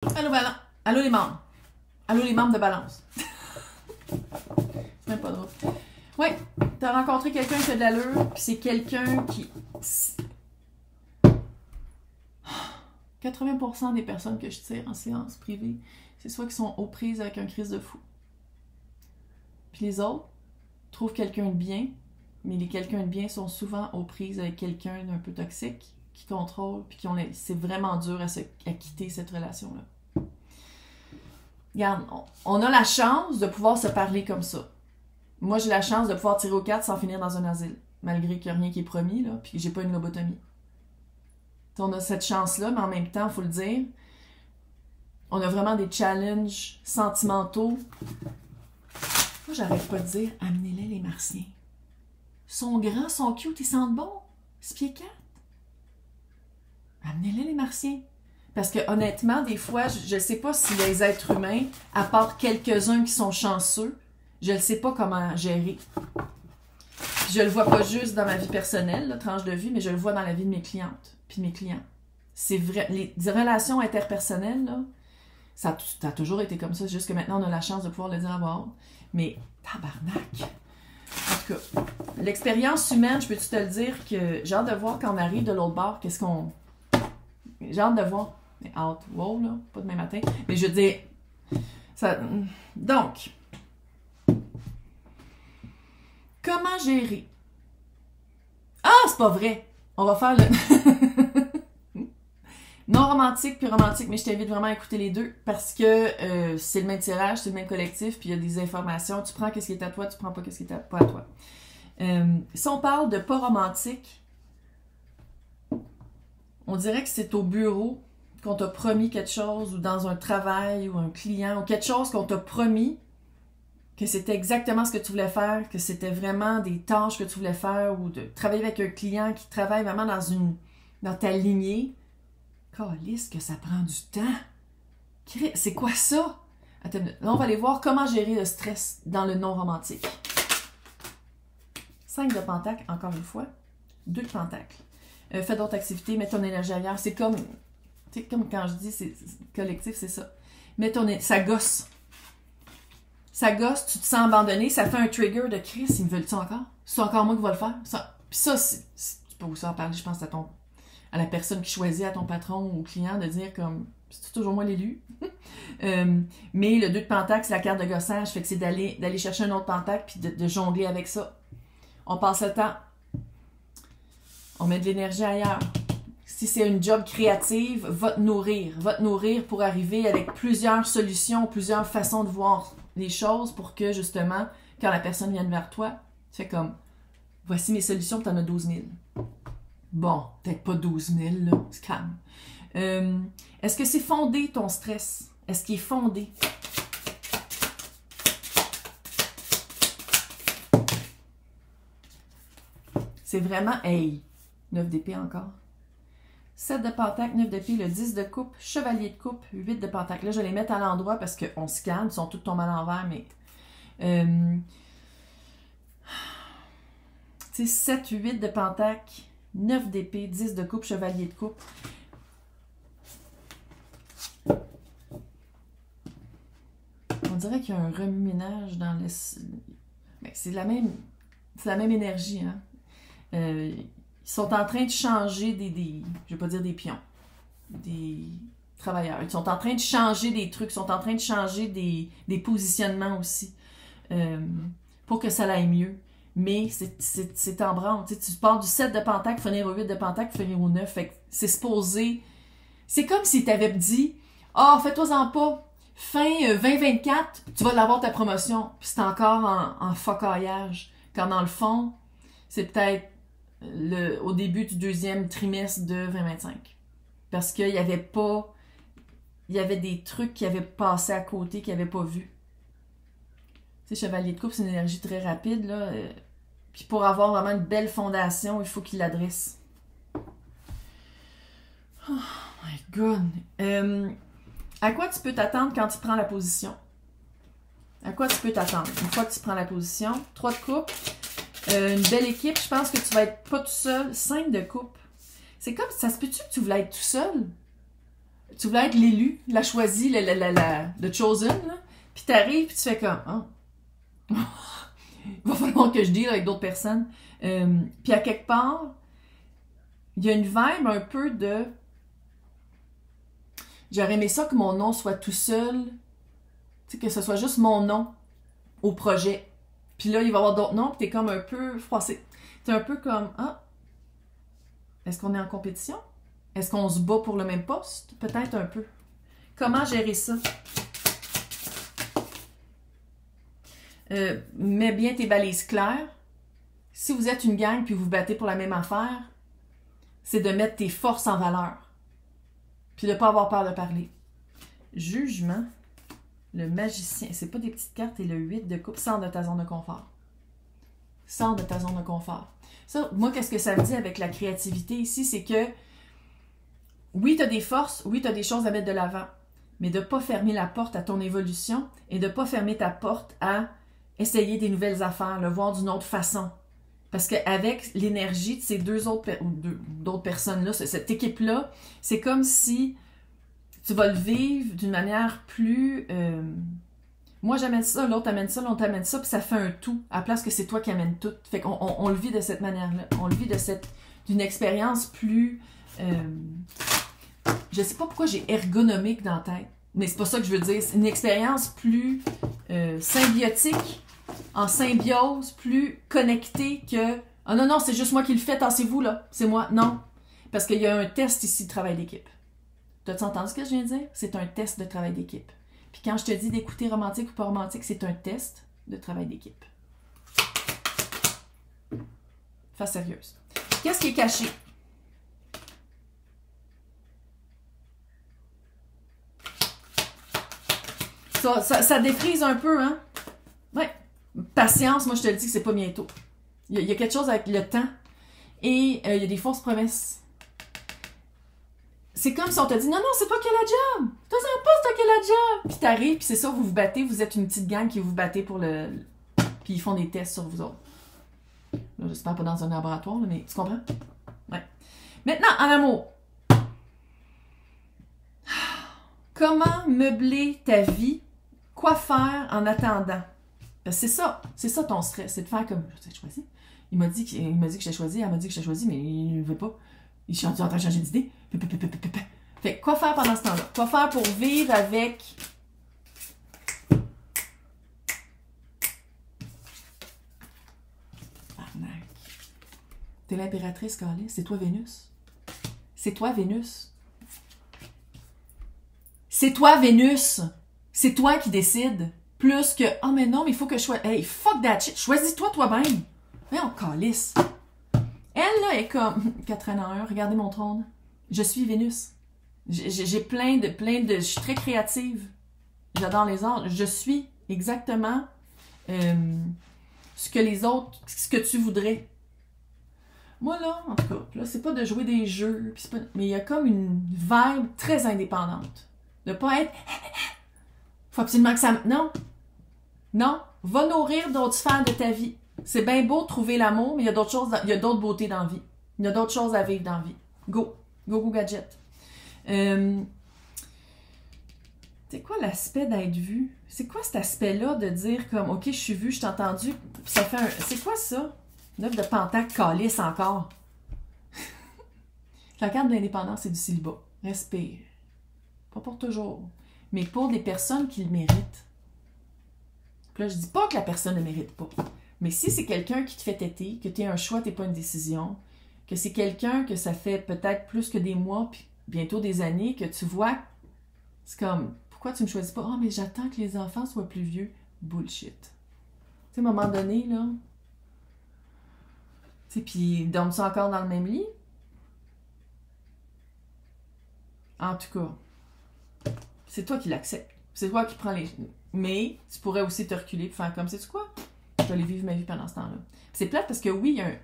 Allô, allô les membres. Allô les membres de Balance. C'est même pas drôle. Ouais, t'as rencontré quelqu'un qui a de l'allure, puis c'est quelqu'un qui... 80% des personnes que je tire en séance privée, c'est soit qui sont aux prises avec un crise de fou. Puis les autres trouvent quelqu'un de bien, mais les quelqu'un de bien sont souvent aux prises avec quelqu'un d'un peu toxique, qui contrôle, puis qui ont c'est vraiment dur à quitter cette relation-là. Regarde, on a la chance de pouvoir se parler comme ça. Moi, j'ai la chance de pouvoir tirer aux cartes sans finir dans un asile, malgré qu'il n'y a rien qui est promis, là, puis que j'ai pas une lobotomie. On a cette chance-là, mais en même temps, il faut le dire, on a vraiment des challenges sentimentaux. Moi, j'arrête pas de dire, amenez-les les Martiens. Ils sont grands, sont cute, ils sentent bon. 6 pieds 4. Amenez-les les Martiens. Parce que honnêtement, des fois, je ne sais pas si les êtres humains, à part quelques-uns qui sont chanceux, je ne sais pas comment gérer. Je le vois pas juste dans ma vie personnelle, la tranche de vie, mais je le vois dans la vie de mes clientes puis de mes clients. C'est vrai, les relations interpersonnelles, là, ça a toujours été comme ça, c'est juste que maintenant on a la chance de pouvoir le dire à voix haute. Mais tabarnak! En tout cas, l'expérience humaine, je peux te le dire que j'ai hâte de voir quand on arrive de l'autre bord, qu'est-ce qu'on... J'ai hâte de voir. Mais hâte, wow, là, pas demain matin. Mais je veux dire, ça... Donc, comment gérer? Ah, c'est pas vrai! On va faire le... non romantique puis romantique, mais je t'invite vraiment à écouter les deux parce que c'est le même tirage, c'est le même collectif, puis il y a des informations. Tu prends qu'est-ce qui est à toi, tu prends pas qu'est-ce qui est pas à toi. Si on parle de pas romantique, on dirait que c'est au bureau qu'on t'a promis quelque chose, ou dans un travail, ou un client, ou quelque chose qu'on t'a promis, que c'était exactement ce que tu voulais faire, que c'était vraiment des tâches que tu voulais faire, ou de travailler avec un client qui travaille vraiment dans ta lignée. Calisse que ça prend du temps. C'est quoi ça? Attends, là, on va aller voir comment gérer le stress dans le non-romantique. 5 de pentacle, encore une fois. 2 de pentacle. Fais d'autres activités, mets ton énergie ailleurs. C'est comme quand je dis c'est collectif, c'est ça. Ça gosse. Ça gosse, tu te sens abandonné, ça fait un trigger de Chris, ils me veulent-tu encore? C'est encore moi qui va le faire? Puis ça, tu peux aussi en parler, je pense, à la personne qui choisit, à ton patron ou au client, de dire comme, c'est toujours moi l'élu. Mais le 2 de pentacle, c'est la carte de gossage, fait que c'est d'aller chercher un autre pentacle puis de jongler avec ça. On passe le temps. On met de l'énergie ailleurs. Si c'est une job créative, va te nourrir pour arriver avec plusieurs solutions, plusieurs façons de voir les choses pour que, justement, quand la personne vienne vers toi, tu fais comme, voici mes solutions, tu en as 12 000. Bon, peut-être pas 12 000, là, c'est calme. Est-ce que c'est fondé, ton stress? Est-ce qu'il est fondé? C'est vraiment, hey, 9 d'épée encore. 7 de pentacle, 9 d'épée, le 10 de coupe, chevalier de coupe, 8 de pentacle. Là, je vais les mettre à l'endroit parce qu'on se calme, ils sont tous tombés à l'envers, mais... tu sais, 7, 8 de pentacle, 9 d'épée, 10 de coupe, chevalier de coupe. On dirait qu'il y a un remue-ménage dans le... Mais c'est la même énergie, hein. Ils sont en train de changer je vais pas dire des pions, des travailleurs. Ils sont en train de changer des trucs, ils sont en train de changer des positionnements aussi pour que ça aille mieux. Mais c'est en branle. Tu pars du 7 de pentacle, finir au 8 de pentacle, finir au 9. Fait que c'est supposé... C'est comme si tu avais dit « Ah, fais-toi-en pas, fin 2024, tu vas l'avoir ta promotion. » Puis c'est encore en focaillage. Quand dans le fond, c'est peut-être au début du 2e trimestre de 2025. Parce qu'il y avait pas... Il y avait des trucs qui avaient passé à côté, qu'ils n'avaient pas vu. Tu sais, chevalier de coupe, c'est une énergie très rapide, là. Puis pour avoir vraiment une belle fondation, il faut qu'il l'adresse. Oh my God! À quoi tu peux t'attendre quand tu prends la position? À quoi tu peux t'attendre? Une fois que tu prends la position, 3 de coupe, une belle équipe, je pense que tu vas être pas tout seul. 5 de coupe. C'est comme, ça se peut-tu que tu voulais être tout seul? tu voulais être l'élu, la choisie, le chosen, là. Puis t'arrives, puis tu fais comme, oh, il va falloir que je deal avec d'autres personnes. Puis à quelque part, il y a une vibe un peu de, j'aurais aimé ça que mon nom soit tout seul, tu sais, que ce soit juste mon nom au projet. Puis là, il va y avoir d'autres noms, puis t'es comme un peu froissé. T'es un peu comme, ah, est-ce qu'on est en compétition? Est-ce qu'on se bat pour le même poste? Peut-être un peu. Comment gérer ça? Mets bien tes balises claires. Si vous êtes une gang puis vous vous battez pour la même affaire, c'est de mettre tes forces en valeur. Puis de ne pas avoir peur de parler. Jugement. Le magicien. C'est pas des petites cartes et le 8 de coupe. Sors de ta zone de confort. Sors de ta zone de confort. Ça, moi, qu'est-ce que ça me dit avec la créativité ici? C'est que oui, tu as des forces, oui, tu as des choses à mettre de l'avant, mais de ne pas fermer la porte à ton évolution et de ne pas fermer ta porte à essayer des nouvelles affaires, le voir d'une autre façon. Parce qu'avec l'énergie de ces d'autres personnes-là, cette équipe-là, c'est comme si tu vas le vivre d'une manière plus... moi, j'amène ça, l'autre amène ça, l'autre amène ça, puis ça fait un tout, à la place que c'est toi qui amènes tout. Fait qu'on on le vit de cette manière-là. On le vit d'une expérience plus... je sais pas pourquoi j'ai ergonomique dans la tête, mais c'est pas ça que je veux dire. C'est une expérience plus symbiotique, en symbiose, plus connectée que « Ah non, non, c'est juste moi qui le fais, tassez-vous là, c'est moi. » Non, parce qu'il y a un test ici de travail d'équipe. T'as-tu entendu ce que je viens de dire? C'est un test de travail d'équipe. Puis quand je te dis d'écouter romantique ou pas romantique, c'est un test de travail d'équipe. Face sérieuse. Qu'est-ce qui est caché? Ça défrise un peu, hein? Ouais. Patience, moi je te le dis que c'est pas bientôt. Il y a quelque chose avec le temps et il y a des fausses promesses. C'est comme si on te dit non, non, c'est toi qui as la job! Toi, c'est pas toi qui as la job! Puis t'arrives, puis c'est ça, vous vous battez, vous êtes une petite gang qui vous battez pour le. Puis ils font des tests sur vous autres. Là, j'espère pas dans un laboratoire, là, mais tu comprends? Ouais. Maintenant, en amour. Comment meubler ta vie? Quoi faire en attendant? Parce que c'est ça ton stress, c'est de faire comme, je t'ai choisi. Il m'a dit que je t'ai choisi, elle m'a dit que je t'ai choisi, mais il ne veut pas. Il est en train de changer d'idée. Fait quoi faire pendant ce temps-là? Quoi faire pour vivre avec... Arnaque. T'es l'impératrice, Carly. C'est toi, Vénus. C'est toi, Vénus. C'est toi, Vénus. C'est toi qui décide. Plus que, oh mais non, mais il faut que je choisisse. Hey, fuck that shit. Choisis-toi toi-même. Mais on calisse. Elle, là, est comme, Catherine en 1, regardez mon trône. Je suis Vénus. J'ai plein de... Je suis très créative. J'adore les arts. Je suis exactement ce que les autres... Ce que tu voudrais. Moi, là, en tout cas, là, c'est pas de jouer des jeux, mais il y a comme une vibe très indépendante. De pas être... Faut absolument que ça... Non. Non. Va nourrir d'autres sphères de ta vie. C'est bien beau de trouver l'amour, mais il y a d'autres choses, il y a d'autres beautés dans la vie. Il y a d'autres choses à vivre dans la vie. Go. Go, go, gadget. C'est quoi l'aspect d'être vu? C'est quoi cet aspect-là de dire comme, OK, je suis vu, je t'ai entendu, ça fait un... C'est quoi ça? 9 de pentacle, calice encore. La carte de l'indépendance, c'est du célibat. Respire. Pas pour toujours, mais pour des personnes qui le méritent. Puis là, je dis pas que la personne ne le mérite pas. Mais si c'est quelqu'un qui te fait têter, que tu es un choix, tu n'es pas une décision, que c'est quelqu'un que ça fait peut-être plus que des mois, puis bientôt des années, que tu vois, c'est comme, pourquoi tu ne me choisis pas? Ah, mais j'attends que les enfants soient plus vieux. Bullshit. Tu sais, à un moment donné, là, tu sais, puis dorment-ils encore dans le même lit? En tout cas, c'est toi qui l'acceptes. C'est toi qui prends les... Mais tu pourrais aussi te reculer et faire comme, sais-tu quoi? Je vais aller vivre ma vie pendant ce temps-là. C'est plate parce que oui, il y a un...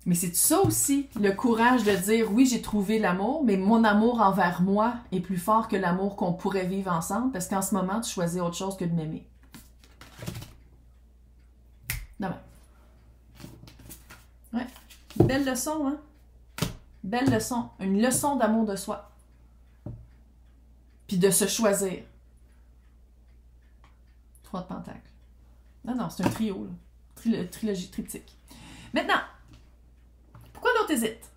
Mais c'est ça aussi, le courage de dire, oui, j'ai trouvé l'amour, mais mon amour envers moi est plus fort que l'amour qu'on pourrait vivre ensemble parce qu'en ce moment, tu choisis autre chose que de m'aimer. Demain. Ouais. Belle leçon, hein? Belle leçon. Une leçon d'amour de soi. puis de se choisir. 3 de pentacles. Non, c'est un trio, là. Trilogie, triptyque. Maintenant, pourquoi l'autre hésite?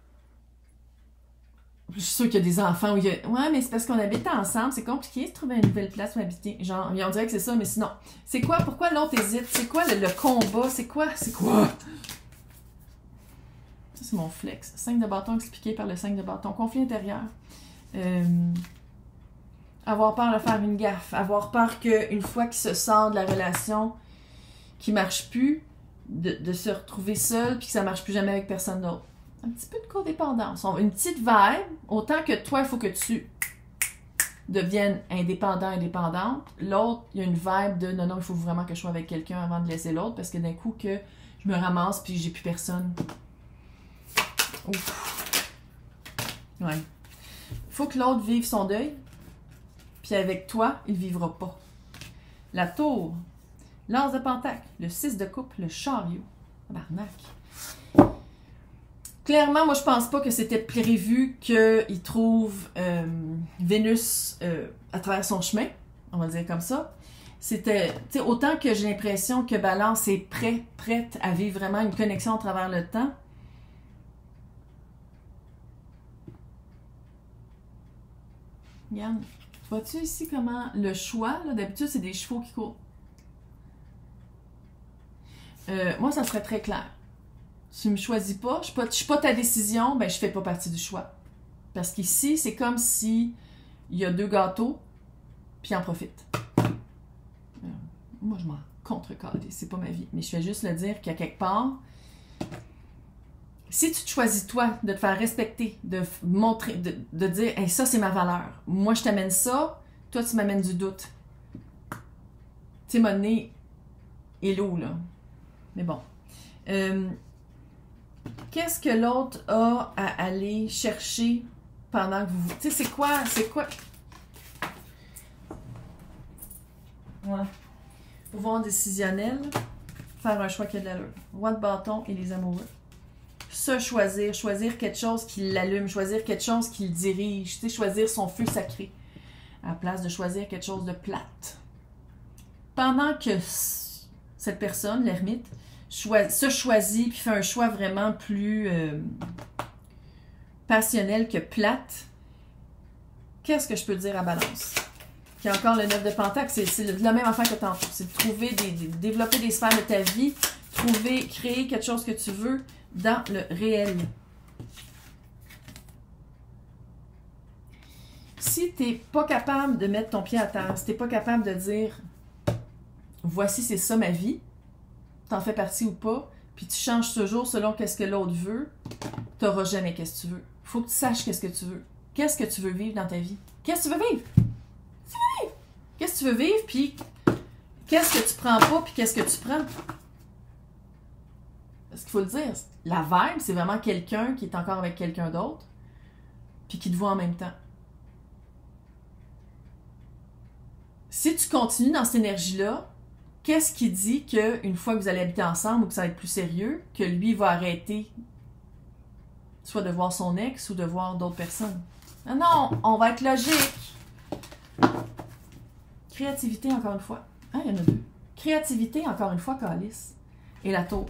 Je suis sûre qu'il y a des enfants où il y a... Ouais, mais c'est parce qu'on habite ensemble, c'est compliqué de trouver une nouvelle place où habiter. Genre, on dirait que c'est ça, mais sinon. C'est quoi? Pourquoi l'autre hésite? C'est quoi le combat? C'est quoi? Ça, c'est mon flex. 5 de bâton expliqué par le 5 de bâton. Conflit intérieur. Avoir peur de faire une gaffe. Avoir peur qu'une fois qu'il se sort de la relation qui marche plus, de se retrouver seul puis que ça marche plus jamais avec personne d'autre. Un petit peu de codépendance. Une petite vibe, autant que toi, il faut que tu deviennes indépendant, indépendante. L'autre, il y a une vibe de non, il faut vraiment que je sois avec quelqu'un avant de laisser l'autre parce que d'un coup, que je me ramasse puis j'ai plus personne. Ouf. Ouais. Il faut que l'autre vive son deuil, puis avec toi, il ne vivra pas. La tour, l'as de pentacle, le 6 de coupe, le chariot. Tabarnak. Clairement, moi, je pense pas que c'était prévu qu'il trouve Vénus à travers son chemin, on va dire comme ça. C'était, tu sais, autant que j'ai l'impression que Balance est prête à vivre vraiment une connexion à travers le temps. Regarde, vois-tu ici comment le choix, là, d'habitude, c'est des chevaux qui courent. Moi, ça serait très clair. Tu me choisis pas, je suis pas ta décision, ben je fais pas partie du choix. Parce qu'ici, c'est comme si il y a 2 gâteaux, puis en profite. Moi, je m'en contre-cadre, c'est pas ma vie. Mais je fais juste le dire qu'à quelque part, si tu te choisis toi de te faire respecter, de montrer, de dire hey, ça c'est ma valeur. Moi je t'amène ça, toi tu m'amènes du doute. Tu sais, mon nez est lourd là. Mais bon. Qu'est-ce que l'autre a à aller chercher pendant que vous... Tu sais, c'est quoi? Ouais. Pouvoir décisionnel, faire un choix qui a de l'allure. Roi de bâton et les amoureux. Se choisir quelque chose qui l'allume, choisir quelque chose qui le dirige, tu sais, choisir son feu sacré, à la place de choisir quelque chose de plate. Pendant que cette personne, l'ermite, se choisit puis fait un choix vraiment plus passionnel que plate, qu'est-ce que je peux dire à Balance? Qui a encore le 9 de pentacle, c'est la même affaire que tantôt. C'est de trouver, développer des sphères de ta vie, créer quelque chose que tu veux dans le réel. Si tu n'es pas capable de mettre ton pied à terre, si tu n'es pas capable de dire voici c'est ça ma vie, t'en fais partie ou pas, puis tu changes toujours selon qu'est-ce que l'autre veut, tu n'auras jamais qu'est-ce que tu veux. Il faut que tu saches qu'est-ce que tu veux. Qu'est-ce que tu veux vivre dans ta vie? Qu'est-ce que tu veux vivre? Qu'est-ce que tu veux vivre, puis qu'est-ce que tu prends pas, puis qu'est-ce que tu prends? Parce qu'il faut le dire, la vibe, c'est vraiment quelqu'un qui est encore avec quelqu'un d'autre, puis qui te voit en même temps. Si tu continues dans cette énergie-là, qu'est-ce qui dit qu'une fois que vous allez habiter ensemble ou que ça va être plus sérieux, que lui va arrêter soit de voir son ex ou de voir d'autres personnes? Non, non, on va être logique. Créativité, encore une fois. Ah, il y en a 2. Créativité, encore une fois, Calice. Et la tour.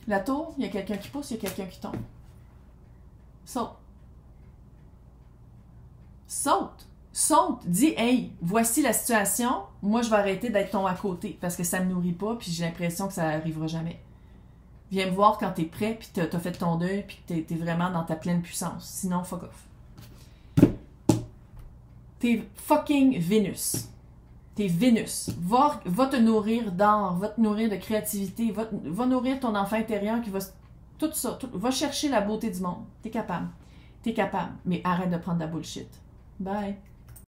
La tour, il y a quelqu'un qui pousse, il y a quelqu'un qui tombe. Saute. Saute. Saute. Dis, hey, voici la situation. Moi, je vais arrêter d'être ton à côté parce que ça me nourrit pas puis j'ai l'impression que ça arrivera jamais. Viens me voir quand t'es prêt puis t'as fait ton deuil puis que t'es vraiment dans ta pleine puissance. Sinon, fuck off. T'es fucking Vénus. T'es Vénus. Va te nourrir d'art, va te nourrir de créativité, va nourrir ton enfant intérieur qui va... Tout ça, va chercher la beauté du monde. T'es capable. T'es capable. Mais arrête de prendre de la bullshit. Bye.